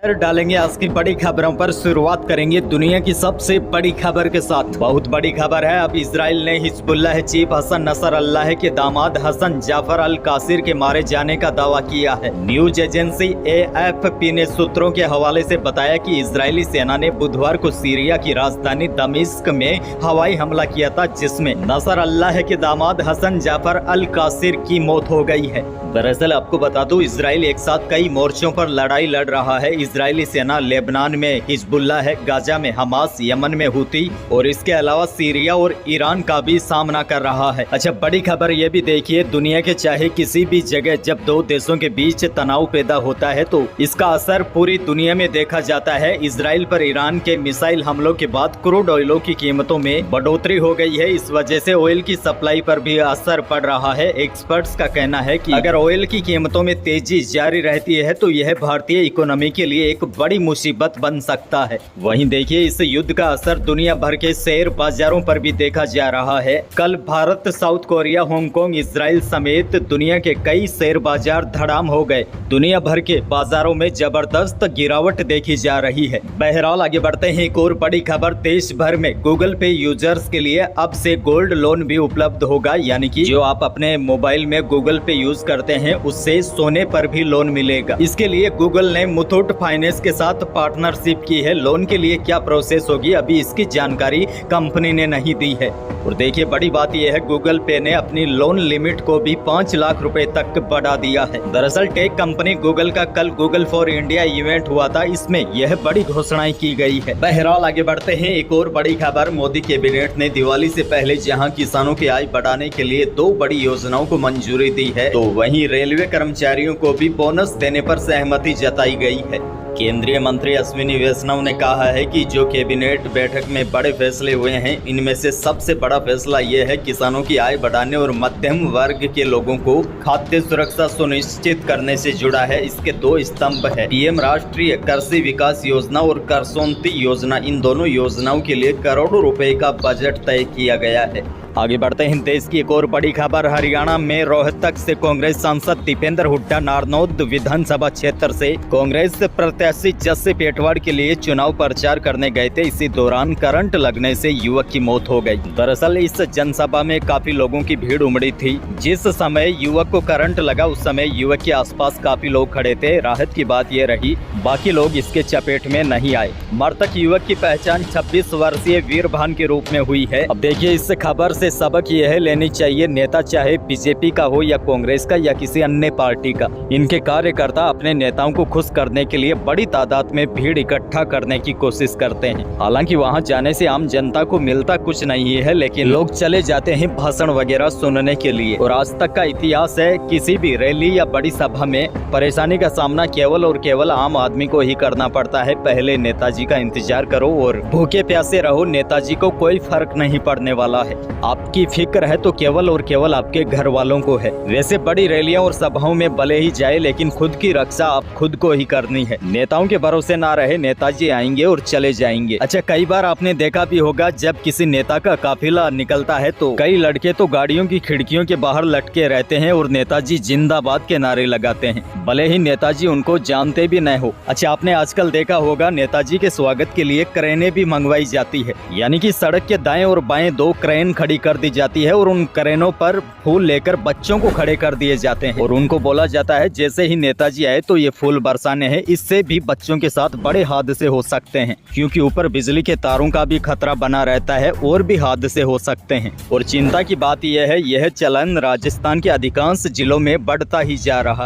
डालेंगे आज की बड़ी खबरों पर। शुरुआत करेंगे दुनिया की सबसे बड़ी खबर के साथ। बहुत बड़ी खबर है। अब इजराइल ने हिजबुल्लाह चीफ हसन नसरअल्लाह के दामाद हसन जाफर अल कासिर के मारे जाने का दावा किया है। न्यूज एजेंसी AFP ने सूत्रों के हवाले से बताया कि इजरायली सेना ने बुधवार को सीरिया की राजधानी दमिश्क में हवाई हमला किया था, जिसमें नसरअल्लाह के दामाद हसन जाफर अल कासिर की मौत हो गई है। दरअसल आपको बता दूं, इजराइल एक साथ कई मोर्चों पर लड़ाई लड़ रहा है। इजरायली सेना लेबनान में हिजबुल्लाह है, गाजा में हमास, यमन में हुती और इसके अलावा सीरिया और ईरान का भी सामना कर रहा है। अच्छा, बड़ी खबर ये भी देखिए, दुनिया के चाहे किसी भी जगह जब दो देशों के बीच तनाव पैदा होता है तो इसका असर पूरी दुनिया में देखा जाता है। इजराइल पर ईरान के मिसाइल हमलों के बाद क्रूड ऑयलों की कीमतों में बढ़ोतरी हो गई है। इस वजह से ऑयल की सप्लाई पर भी असर पड़ रहा है। एक्सपर्ट्स का कहना है कि अगर ऑयल की कीमतों में तेजी जारी रहती है तो यह भारतीय इकोनॉमी के लिए एक बड़ी मुसीबत बन सकता है। वहीं देखिए, इस युद्ध का असर दुनिया भर के शेयर बाजारों पर भी देखा जा रहा है। कल Bharat, south Korea, Hong Kong, Israel समेत दुनिया के कई शेयर बाजार धड़ाम हो गए। दुनिया भर के बाजारों में जबरदस्त गिरावट देखी जा रही है। बहरहाल आगे बढ़ते हैं। एक और बड़ी खबर, देश भर में गूगल पे यूजर्स के लिए अब से गोल्ड लोन भी उपलब्ध होगा। यानी कि जो आप अपने मोबाइल में गूगल पे यूज करते हैं उससे सोने पर भी लोन मिलेगा। इसके लिए गूगल ने मुथूट फाइनेंस के साथ पार्टनरशिप की है। लोन के लिए क्या प्रोसेस होगी, अभी इसकी जानकारी कंपनी ने नहीं दी है। और देखिए, बड़ी बात यह है, गूगल पे ने अपनी लोन लिमिट को भी 5 लाख रुपए तक बढ़ा दिया है। दरअसल टेक कंपनी गूगल का कल गूगल फॉर इंडिया इवेंट हुआ था, इसमें यह बड़ी घोषणाएं की गई है। बहरहाल आगे बढ़ते हैं। एक और बड़ी खबर, मोदी कैबिनेट ने दिवाली से पहले जहां किसानों की आय बढ़ाने के लिए 2 बड़ी योजनाओं को मंजूरी दी है, तो वहीं रेलवे कर्मचारियों को भी बोनस देने पर सहमति जताई गई है। केंद्रीय मंत्री अश्विनी वैष्णव ने कहा है कि जो कैबिनेट बैठक में बड़े फैसले हुए हैं, इनमें से सबसे बड़ा फैसला यह है किसानों की आय बढ़ाने और मध्यम वर्ग के लोगों को खाद्य सुरक्षा सुनिश्चित करने से जुड़ा है। इसके 2 स्तंभ है, PM राष्ट्रीय कृषि विकास योजना और करसोंती योजना। इन दोनों योजनाओं के लिए करोड़ों रुपए का बजट तय किया गया है। आगे बढ़ते हैं। देश की एक और बड़ी खबर, हरियाणा में रोहतक से कांग्रेस सांसद दीपेंद्र हुड्डा नारनौद विधानसभा क्षेत्र से कांग्रेस प्रत्याशी जस्सी पेटवाड़ के लिए चुनाव प्रचार करने गए थे। इसी दौरान करंट लगने से युवक की मौत हो गई। दरअसल इस जनसभा में काफी लोगों की भीड़ उमड़ी थी। जिस समय युवक को करंट लगा उस समय युवक के आसपास काफी लोग खड़े थे। राहत की बात यह रही, बाकी लोग इसके चपेट में नहीं आए। मृतक युवक की पहचान 26 वर्षीय वीरभान के रूप में हुई है। अब देखिए, इस खबर से सबक यह लेनी चाहिए, नेता चाहे बीजेपी का हो या कांग्रेस का या किसी अन्य पार्टी का, इनके कार्यकर्ता अपने नेताओं को खुश करने के लिए बड़ी तादाद में भीड़ इकट्ठा करने की कोशिश करते हैं। हालांकि वहां जाने से आम जनता को मिलता कुछ नहीं है, लेकिन लोग चले जाते हैं भाषण वगैरह सुनने के लिए। और आज तक का इतिहास है, किसी भी रैली या बड़ी सभा में परेशानी का सामना केवल और केवल आम आदमी को ही करना पड़ता है। पहले नेताजी का इंतजार करो और भूखे प्यासे रहो, नेताजी को कोई फर्क नहीं पड़ने वाला है। आपकी फिक्र है तो केवल और केवल आपके घर वालों को है। वैसे बड़ी रैलियां और सभाओं में भले ही जाए, लेकिन खुद की रक्षा आप खुद को ही करनी है। नेताओं के भरोसे ना रहे, नेताजी आएंगे और चले जाएंगे। अच्छा, कई बार आपने देखा भी होगा, जब किसी नेता का काफिला निकलता है तो कई लड़के तो गाड़ियों की खिड़कियों के बाहर लटके रहते हैं और नेताजी जिंदाबाद के नारे लगाते हैं, भले ही नेताजी उनको जानते भी न हो। अच्छा, आपने आजकल देखा होगा, नेताजी के स्वागत के लिए क्रेनें भी मंगवाई जाती है। यानी कि सड़क के दाएं और बाएं 2 क्रेन खड़ी कर दी जाती है और उन क्रेनों पर फूल लेकर बच्चों को खड़े कर दिए जाते हैं और उनको बोला जाता है जैसे ही नेताजी आए तो ये फूल बरसाने हैं। इससे भी बच्चों के साथ बड़े हादसे हो सकते हैं, क्योंकि ऊपर बिजली के तारों का भी खतरा बना रहता है और भी हादसे हो सकते हैं। और चिंता की बात यह है, यह चलन राजस्थान के अधिकांश जिलों में बढ़ता ही जा रहा है।